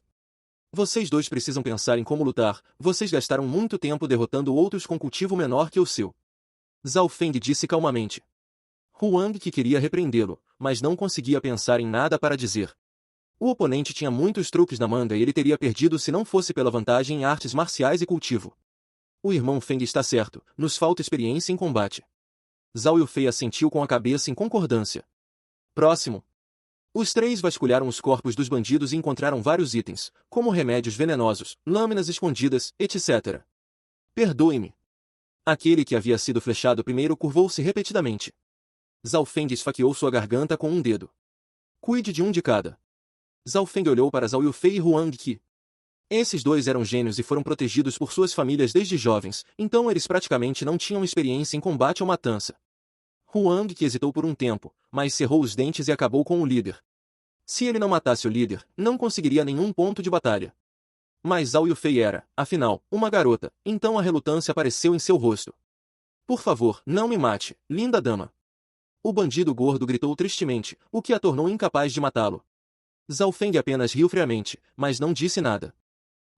S2: Vocês 2 precisam pensar em como lutar, vocês gastaram muito tempo derrotando outros com cultivo menor que o seu. Zhao Feng disse calmamente. Huang Qi queria repreendê-lo, mas não conseguia pensar em nada para dizer. O oponente tinha muitos truques na manga e ele teria perdido se não fosse pela vantagem em artes marciais e cultivo. O irmão Feng está certo, nos falta experiência em combate. Zhao Yufei assentiu com a cabeça em concordância. Próximo. Os 3 vasculharam os corpos dos bandidos e encontraram vários itens, como remédios venenosos, lâminas escondidas, etc. Perdoe-me. Aquele que havia sido flechado primeiro curvou-se repetidamente. Zhao Feng esfaqueou sua garganta com um dedo. Cuide de um de cada. Zhao Feng olhou para Zhao Yufei e Huang Qi. Esses 2 eram gênios e foram protegidos por suas famílias desde jovens, então eles praticamente não tinham experiência em combate ou matança. Huang Qi hesitou por um tempo, mas cerrou os dentes e acabou com o líder. Se ele não matasse o líder, não conseguiria nenhum ponto de batalha. Mas Zhao Yufei era, afinal, uma garota, então a relutância apareceu em seu rosto. Por favor, não me mate, linda dama. O bandido gordo gritou tristemente, o que a tornou incapaz de matá-lo. Zhao Feng apenas riu friamente, mas não disse nada.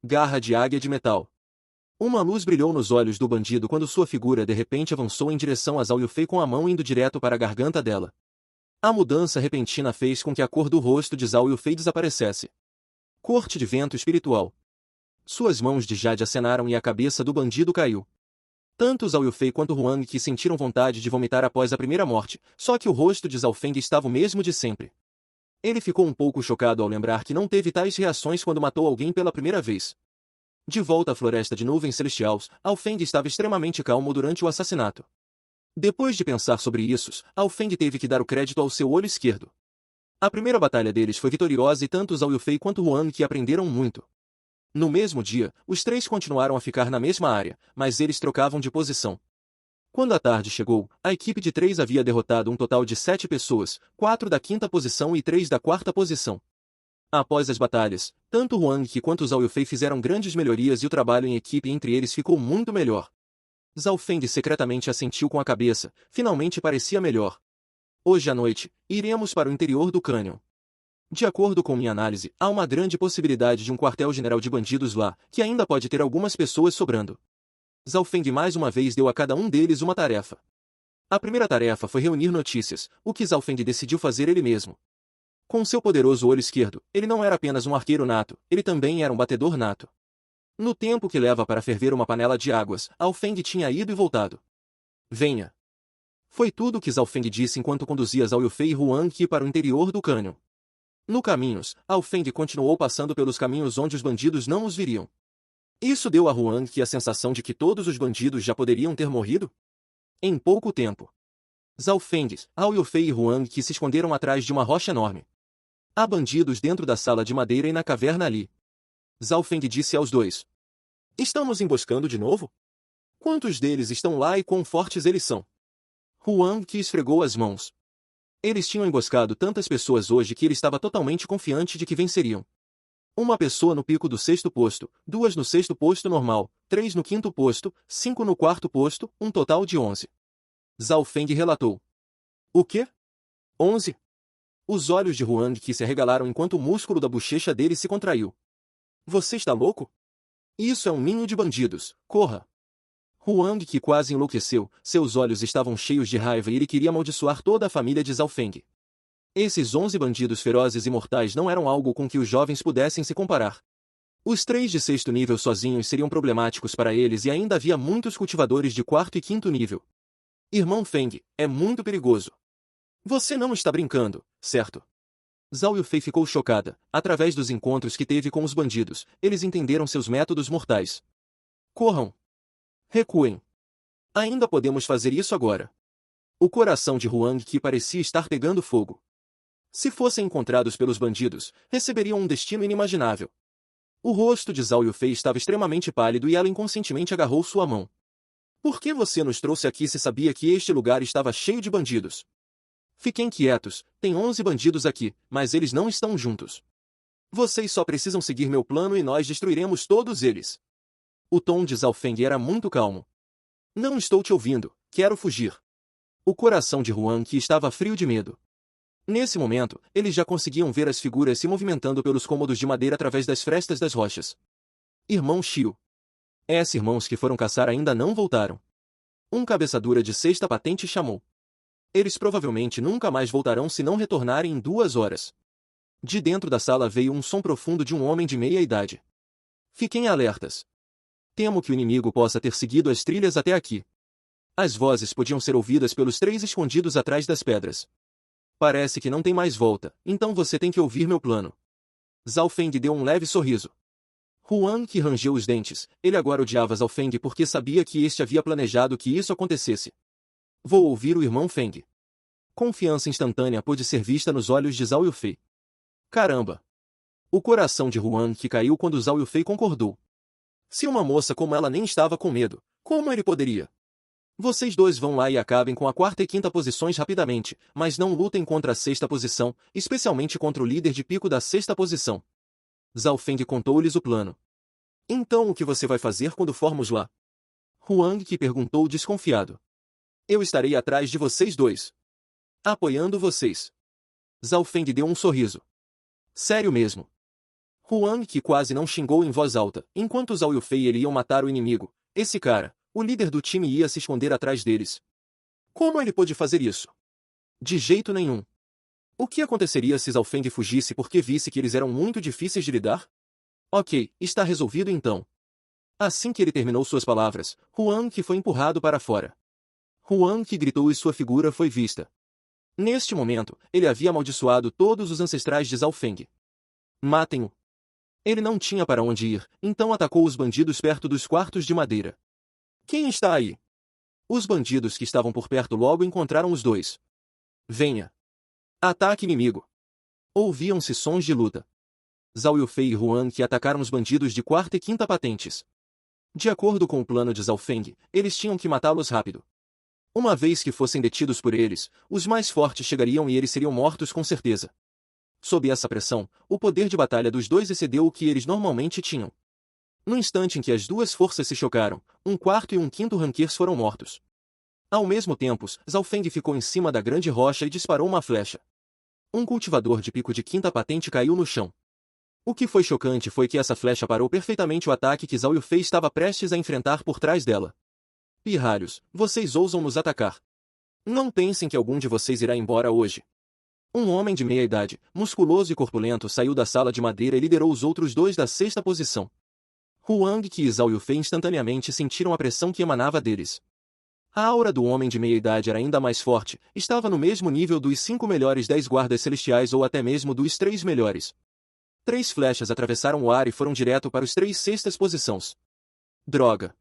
S2: Garra de águia de metal. Uma luz brilhou nos olhos do bandido quando sua figura de repente avançou em direção a Zhao Yufei com a mão indo direto para a garganta dela. A mudança repentina fez com que a cor do rosto de Zhao Yufei desaparecesse. Corte de vento espiritual. Suas mãos de jade acenaram e a cabeça do bandido caiu. Tanto Zhao Yufei quanto Huang Qi sentiram vontade de vomitar após a primeira morte, só que o rosto de Zhao Feng estava o mesmo de sempre. Ele ficou um pouco chocado ao lembrar que não teve tais reações quando matou alguém pela primeira vez. De volta à floresta de nuvens celestiais, Zhao Feng estava extremamente calmo durante o assassinato. Depois de pensar sobre isso, Zhao Feng teve que dar o crédito ao seu olho esquerdo. A primeira batalha deles foi vitoriosa e tanto Zhao Yufei quanto Huang Qi aprenderam muito. No mesmo dia, os 3 continuaram a ficar na mesma área, mas eles trocavam de posição. Quando a tarde chegou, a equipe de 3 havia derrotado um total de 7 pessoas, 4 da 5ª posição e 3 da 4ª posição. Após as batalhas, tanto Huang Qi quanto Zhao Yufei fizeram grandes melhorias e o trabalho em equipe entre eles ficou muito melhor. Zhao Feng secretamente assentiu com a cabeça, finalmente parecia melhor. Hoje à noite, iremos para o interior do cânion. De acordo com minha análise, há uma grande possibilidade de um quartel-general de bandidos lá, que ainda pode ter algumas pessoas sobrando. Zhao Feng mais uma vez deu a cada um deles uma tarefa. A primeira tarefa foi reunir notícias, o que Zhao Feng decidiu fazer ele mesmo. Com seu poderoso olho esquerdo, ele não era apenas um arqueiro nato, ele também era um batedor nato. No tempo que leva para ferver uma panela de águas, Zhao Feng tinha ido e voltado. Venha. Foi tudo o que Zhao Feng disse enquanto conduzia Zhao Yufei e Huang Qi para o interior do cânion. No caminho, Zhao Feng continuou passando pelos caminhos onde os bandidos não os viriam. Isso deu a Huang Qi a sensação de que todos os bandidos já poderiam ter morrido? Em pouco tempo, Zhao Feng, Zhao Yufei e Huang Qi se esconderam atrás de uma rocha enorme. Há bandidos dentro da sala de madeira e na caverna ali. Zhao Feng disse aos dois. Estão nos emboscando de novo? Quantos deles estão lá e quão fortes eles são? Huang Qi esfregou as mãos. Eles tinham emboscado tantas pessoas hoje que ele estava totalmente confiante de que venceriam. Uma pessoa no pico do 6º posto, 2 no 6º posto normal, 3 no 5º posto, 5 no 4º posto, um total de 11. Zhao Feng relatou. O quê? 11? Os olhos de Huang Qi se arregalaram enquanto o músculo da bochecha dele se contraiu. Você está louco? Isso é um ninho de bandidos, corra! Huang Qi quase enlouqueceu, seus olhos estavam cheios de raiva e ele queria amaldiçoar toda a família de Zhao Feng. Esses 11 bandidos ferozes e mortais não eram algo com que os jovens pudessem se comparar. Os 3 de 6º nível sozinhos seriam problemáticos para eles e ainda havia muitos cultivadores de 4º e 5º nível. Irmão Feng, é muito perigoso. Você não está brincando, certo? Zhao Yufei ficou chocada. Através dos encontros que teve com os bandidos, eles entenderam seus métodos mortais. Corram! Recuem! Ainda podemos fazer isso agora. O coração de Huang Qi parecia estar pegando fogo. Se fossem encontrados pelos bandidos, receberiam um destino inimaginável. O rosto de Zhao Yufei estava extremamente pálido e ela inconscientemente agarrou sua mão. Por que você nos trouxe aqui se sabia que este lugar estava cheio de bandidos? Fiquem quietos, tem 11 bandidos aqui, mas eles não estão juntos. Vocês só precisam seguir meu plano e nós destruiremos todos eles. O tom de Zhao Feng era muito calmo. Não estou te ouvindo, quero fugir. O coração de Huang Qi estava frio de medo. Nesse momento, eles já conseguiam ver as figuras se movimentando pelos cômodos de madeira através das frestas das rochas. Irmão Xiu. Esses irmãos que foram caçar ainda não voltaram. Um cabeçadura de 6ª patente chamou. Eles provavelmente nunca mais voltarão se não retornarem em 2 horas. De dentro da sala veio um som profundo de um homem de meia idade. Fiquem alertas. Temo que o inimigo possa ter seguido as trilhas até aqui. As vozes podiam ser ouvidas pelos 3 escondidos atrás das pedras. Parece que não tem mais volta, então você tem que ouvir meu plano. Zhao Feng deu um leve sorriso. Huang Qi rangeu os dentes, ele agora odiava Zhao Feng porque sabia que este havia planejado que isso acontecesse. Vou ouvir o irmão Feng. Confiança instantânea pôde ser vista nos olhos de Zhao Yufei. Caramba! O coração de Huang Qi caiu quando Zhao Yufei concordou. Se uma moça como ela nem estava com medo, como ele poderia? Vocês dois vão lá e acabem com a 4ª e 5ª posições rapidamente, mas não lutem contra a 6ª posição, especialmente contra o líder de pico da 6ª posição. Zhao Feng contou-lhes o plano. Então o que você vai fazer quando formos lá? Huang Qi perguntou desconfiado. Eu estarei atrás de vocês dois. Apoiando vocês. Zhao Feng deu um sorriso. Sério mesmo. Huang Qi quase não xingou em voz alta, enquanto Zhao Yufei e ele iam matar o inimigo. Esse cara, o líder do time, ia se esconder atrás deles. Como ele pôde fazer isso? De jeito nenhum. O que aconteceria se Zhao Feng fugisse porque visse que eles eram muito difíceis de lidar? Ok, está resolvido então. Assim que ele terminou suas palavras, Huang Qi foi empurrado para fora. Huang Qi gritou e sua figura foi vista. Neste momento, ele havia amaldiçoado todos os ancestrais de Zhao Feng. Matem-o. Ele não tinha para onde ir, então atacou os bandidos perto dos quartos de madeira. Quem está aí? Os bandidos que estavam por perto logo encontraram os dois. Venha. Ataque inimigo. Ouviam-se sons de luta. Zhao Yufei e Huang Qi atacaram os bandidos de 4ª e 5ª patentes. De acordo com o plano de Zhao Feng, eles tinham que matá-los rápido. Uma vez que fossem detidos por eles, os mais fortes chegariam e eles seriam mortos com certeza. Sob essa pressão, o poder de batalha dos dois excedeu o que eles normalmente tinham. No instante em que as duas forças se chocaram, um 4º e um 5º rankers foram mortos. Ao mesmo tempo, Zhao Feng ficou em cima da grande rocha e disparou uma flecha. Um cultivador de pico de 5ª patente caiu no chão. O que foi chocante foi que essa flecha parou perfeitamente o ataque que Zhao Yufei estava prestes a enfrentar por trás dela. Pirralhos, vocês ousam nos atacar. Não pensem que algum de vocês irá embora hoje. Um homem de meia idade, musculoso e corpulento saiu da sala de madeira e liderou os outros dois da sexta posição. Huang Qi e Zhao Yufei instantaneamente sentiram a pressão que emanava deles. A aura do homem de meia idade era ainda mais forte, estava no mesmo nível dos 5 melhores 10 guardas celestiais ou até mesmo dos 3 melhores. 3 flechas atravessaram o ar e foram direto para os 3 sextas posições. Droga!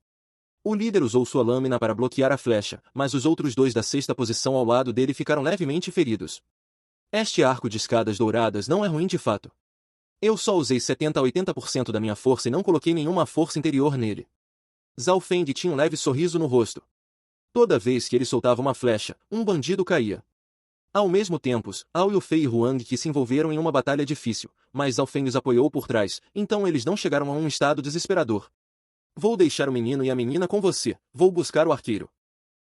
S2: O líder usou sua lâmina para bloquear a flecha, mas os outros dois da sexta posição ao lado dele ficaram levemente feridos. Este arco de escadas douradas não é ruim de fato. Eu só usei 70 a 80% da minha força e não coloquei nenhuma força interior nele. Zhao Feng tinha um leve sorriso no rosto. Toda vez que ele soltava uma flecha, um bandido caía. Ao mesmo tempo, Zhao Yufei e Huang Qi se envolveram em uma batalha difícil, mas Zhao Feng os apoiou por trás, então eles não chegaram a um estado desesperador. Vou deixar o menino e a menina com você, vou buscar o arqueiro.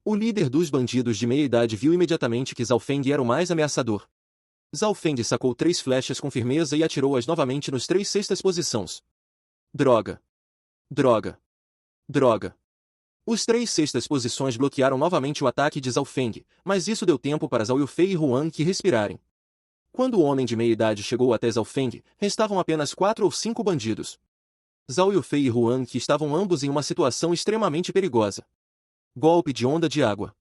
S2: O líder dos bandidos de meia idade viu imediatamente que Zhao Feng era o mais ameaçador. Zhao Feng sacou 3 flechas com firmeza e atirou-as novamente nos 3 sextas posições. Droga! Droga! Droga! Os 3 sextas posições bloquearam novamente o ataque de Zhao Feng, mas isso deu tempo para Zhao Yufei e Huang Qi respirarem. Quando o homem de meia idade chegou até Zhao Feng, restavam apenas 4 ou 5 bandidos. Zhao Yufei e Huang Qi estavam ambos em uma situação extremamente perigosa. Golpe de onda de água.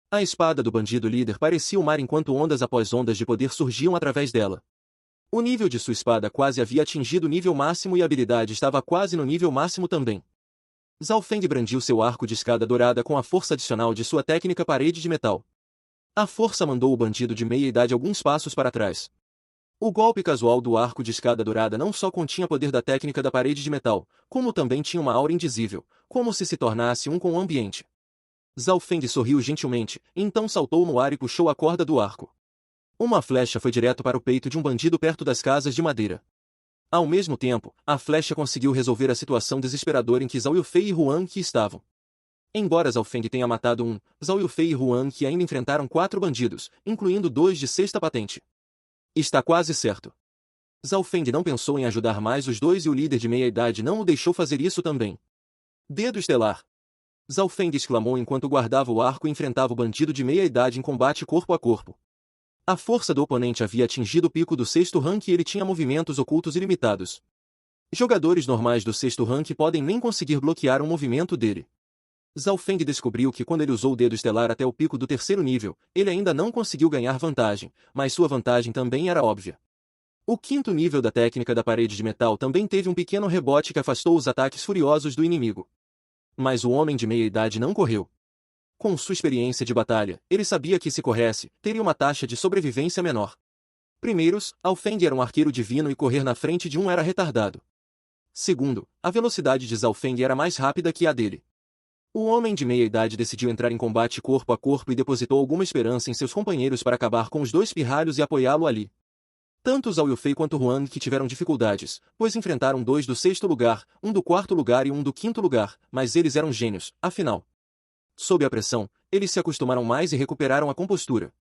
S2: A espada do bandido líder parecia o mar enquanto ondas após ondas de poder surgiam através dela. O nível de sua espada quase havia atingido o nível máximo e a habilidade estava quase no nível máximo também. Zhao Feng brandiu seu arco de escada dourada com a força adicional de sua técnica parede de metal. A força mandou o bandido de meia idade alguns passos para trás. O golpe casual do arco de escada dourada não só continha poder da técnica da parede de metal, como também tinha uma aura indizível, como se tornasse um com o ambiente. Zhao Feng sorriu gentilmente, então saltou no ar e puxou a corda do arco. Uma flecha foi direto para o peito de um bandido perto das casas de madeira. Ao mesmo tempo, a flecha conseguiu resolver a situação desesperadora em que Zhao Yufei e Huang Qi estavam. Embora Zhao Feng tenha matado um, Zhao Yufei e Huang Qi ainda enfrentaram 4 bandidos, incluindo 2 de sexta patente. Está quase certo. Zhao Feng não pensou em ajudar mais os dois e o líder de meia idade não o deixou fazer isso também. Dedo estelar. Zhao Feng exclamou enquanto guardava o arco e enfrentava o bandido de meia idade em combate corpo a corpo. A força do oponente havia atingido o pico do sexto rank e ele tinha movimentos ocultos ilimitados. Jogadores normais do sexto rank podem nem conseguir bloquear um movimento dele. Zhao Feng descobriu que quando ele usou o dedo estelar até o pico do terceiro nível, ele ainda não conseguiu ganhar vantagem, mas sua vantagem também era óbvia. O quinto nível da técnica da parede de metal também teve um pequeno rebote que afastou os ataques furiosos do inimigo. Mas o homem de meia idade não correu. Com sua experiência de batalha, ele sabia que se corresse, teria uma taxa de sobrevivência menor. Primeiros, Zhao Feng era um arqueiro divino e correr na frente de um era retardado. Segundo, a velocidade de Zhao Feng era mais rápida que a dele. O homem de meia idade decidiu entrar em combate corpo a corpo e depositou alguma esperança em seus companheiros para acabar com os dois pirralhos e apoiá-lo ali. Tanto Zhao Yufei quanto Huang Qi tiveram dificuldades, pois enfrentaram 2 do sexto lugar, um do quarto lugar e um do quinto lugar, mas eles eram gênios, afinal. Sob a pressão, eles se acostumaram mais e recuperaram a compostura.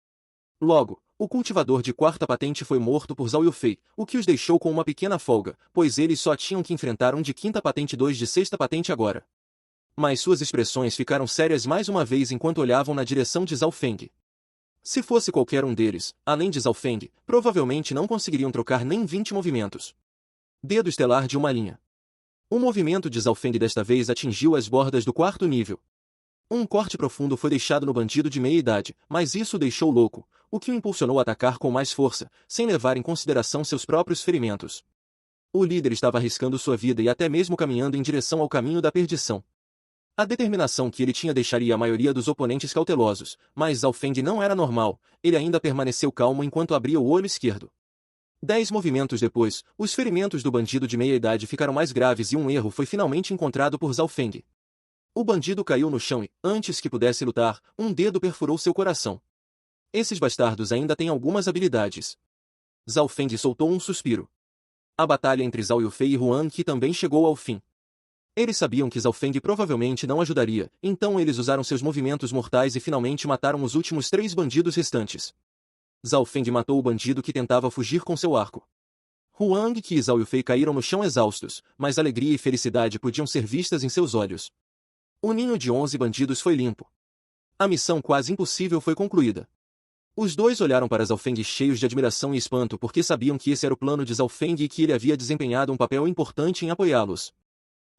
S2: Logo, o cultivador de quarta patente foi morto por Zhao Yufei, o que os deixou com uma pequena folga, pois eles só tinham que enfrentar um de quinta patente e 2 de sexta patente agora. Mas suas expressões ficaram sérias mais uma vez enquanto olhavam na direção de Zhao Feng. Se fosse qualquer um deles, além de Zhao Feng, provavelmente não conseguiriam trocar nem 20 movimentos. Dedo estelar de uma linha. O movimento de Zhao Feng desta vez atingiu as bordas do quarto nível. Um corte profundo foi deixado no bandido de meia idade, mas isso o deixou louco, o que o impulsionou a atacar com mais força, sem levar em consideração seus próprios ferimentos. O líder estava arriscando sua vida e até mesmo caminhando em direção ao caminho da perdição. A determinação que ele tinha deixaria a maioria dos oponentes cautelosos, mas Zhao Feng não era normal, ele ainda permaneceu calmo enquanto abria o olho esquerdo. 10 movimentos depois, os ferimentos do bandido de meia idade ficaram mais graves e um erro foi finalmente encontrado por Zhao Feng. O bandido caiu no chão e, antes que pudesse lutar, um dedo perfurou seu coração. Esses bastardos ainda têm algumas habilidades. Zhao Feng soltou um suspiro. A batalha entre Zhao Yufei e Huang Qi também chegou ao fim. Eles sabiam que Zhao Feng provavelmente não ajudaria, então eles usaram seus movimentos mortais e finalmente mataram os últimos 3 bandidos restantes. Zhao Feng matou o bandido que tentava fugir com seu arco. Huang Qi e Zhao Yufei caíram no chão exaustos, mas alegria e felicidade podiam ser vistas em seus olhos. O ninho de 11 bandidos foi limpo. A missão quase impossível foi concluída. Os dois olharam para Zhao Feng cheios de admiração e espanto porque sabiam que esse era o plano de Zhao Feng e que ele havia desempenhado um papel importante em apoiá-los.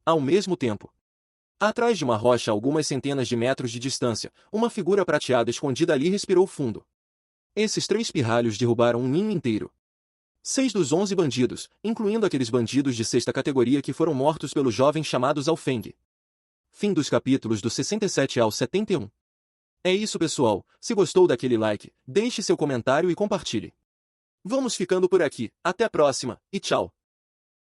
S2: Ao mesmo tempo, atrás de uma rocha a algumas centenas de metros de distância, uma figura prateada escondida ali respirou fundo. Esses 3 pirralhos derrubaram um ninho inteiro. 6 dos 11 bandidos, incluindo aqueles bandidos de 6ª categoria que foram mortos pelo jovem chamado Zhao Feng. Fim dos capítulos do 67 ao 71. É isso, pessoal. Se gostou, daquele like, deixe seu comentário e compartilhe. Vamos ficando por aqui. Até a próxima, e tchau!